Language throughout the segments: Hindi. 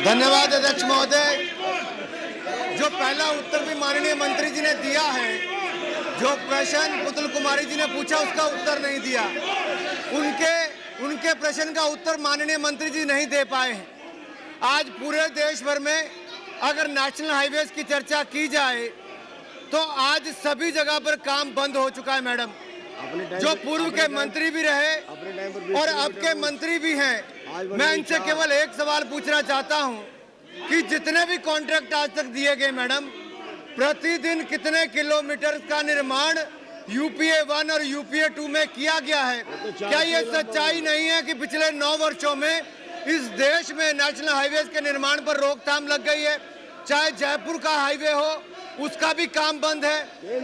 धन्यवाद अध्यक्ष महोदय। जो पहला उत्तर भी माननीय मंत्री जी ने दिया है, जो प्रश्न पुतुल कुमारी जी ने पूछा उसका उत्तर नहीं दिया। उनके प्रश्न का उत्तर माननीय मंत्री जी नहीं दे पाए हैं। आज पूरे देश भर में अगर नेशनल हाईवेज की चर्चा की जाए तो आज सभी जगह पर काम बंद हो चुका है मैडम। जो पूर्व के मंत्री भी रहे और अब के मंत्री भी हैं, मैं इनसे केवल एक सवाल पूछना चाहता हूं कि जितने भी कॉन्ट्रैक्ट आज तक दिए गए मैडम, प्रतिदिन कितने किलोमीटर का निर्माण यूपीए 1 और यूपीए 2 में किया गया है? क्या ये सच्चाई नहीं है कि पिछले 9 वर्षों में इस देश में नेशनल हाईवेज के निर्माण पर रोकथाम लग गई है? चाहे जयपुर का हाईवे हो, उसका भी काम बंद है।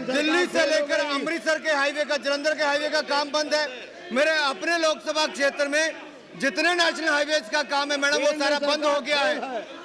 दिल्ली से लेकर अमृतसर के हाईवे का, जलंधर के हाईवे का काम बंद है। मेरे अपने लोकसभा क्षेत्र में जितने नेशनल हाईवेज का काम है मैडम, वो सारा बंद हो गया है।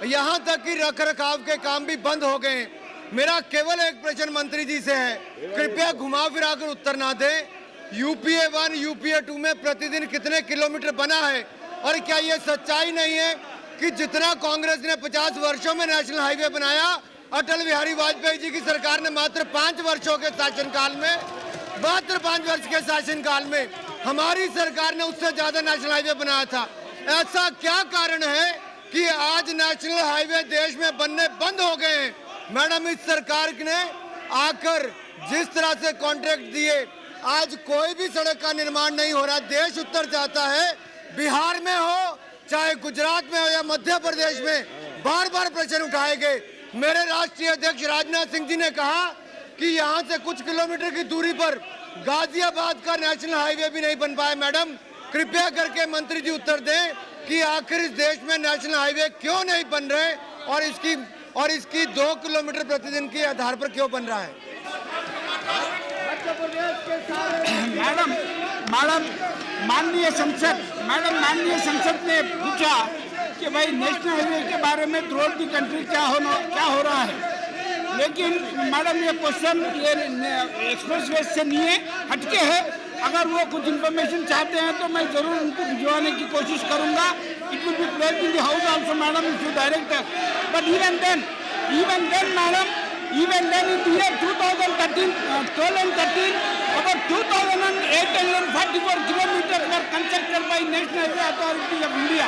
यहाँ तक कि रख रखाव के काम भी बंद हो गए हैं। मेरा केवल एक प्रश्न मंत्री जी से है, कृपया घुमा फिरा कर उत्तर ना दें। यूपीए 1 यूपीए 2 में प्रतिदिन कितने किलोमीटर बना है? और क्या ये सच्चाई नहीं है कि जितना कांग्रेस ने 50 वर्षों में नेशनल हाईवे बनाया, अटल बिहारी वाजपेयी जी की सरकार ने मात्र 5 वर्षों के शासनकाल में, मात्र 5 वर्ष के शासनकाल में हमारी सरकार ने उससे ज्यादा नेशनल हाईवे बनाया था। ऐसा क्या कारण है कि आज नेशनल हाईवे देश में बनने बंद हो गए हैं? मैडम, इस सरकार ने आकर जिस तरह से कॉन्ट्रैक्ट दिए, आज कोई भी सड़क का निर्माण नहीं हो रहा। देश उत्तर जाता है, बिहार में हो चाहे गुजरात में हो या मध्य प्रदेश में, बार बार प्रश्न उठाए गए। मेरे राष्ट्रीय अध्यक्ष राजनाथ सिंह जी ने कहा कि यहाँ से कुछ किलोमीटर की दूरी पर गाजियाबाद का नेशनल हाईवे भी नहीं बन पाया। मैडम, कृपया करके मंत्री जी उत्तर दें कि आखिर इस देश में नेशनल हाईवे क्यों नहीं बन रहे और इसकी 2 किलोमीटर प्रतिदिन के आधार पर क्यों बन रहा है? मैडम माननीय संसद ने पूछा कि भाई नेशनल हाईवे के बारे में थ्रू आउट द कंट्री क्या हो रहा है, लेकिन मैडम ये क्वेश्चन ये एक्सप्रेसवे से नहीं है, हटके है। अगर वो कुछ इन्फॉर्मेशन चाहते हैं तो मैं जरूर उनको भिजवाने की कोशिश करूंगा। It will be placed in the house also madam if you direct, but even then madam, even then in the year 2013, 12 and 13, about 2,844 kilometers were constructed by National Highway Authority of India.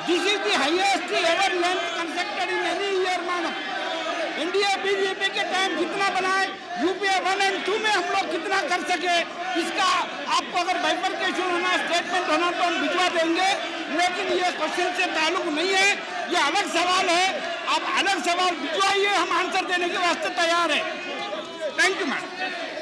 This is the highest ever length constructed in any year, madam. India BJP के टाइम जितना बना है, यूपीए 1 और 2 में हम लोग कितना कर सके, इसका आपको अगर बाइफरकेशन होना, स्टेटमेंट होना तो हम भिजवा देंगे। लेकिन ये क्वेश्चन से ताल्लुक नहीं है, ये अलग सवाल है। आप अलग सवाल भिजवाइए, हम आंसर देने के वास्ते तैयार हैं। Thank you madam.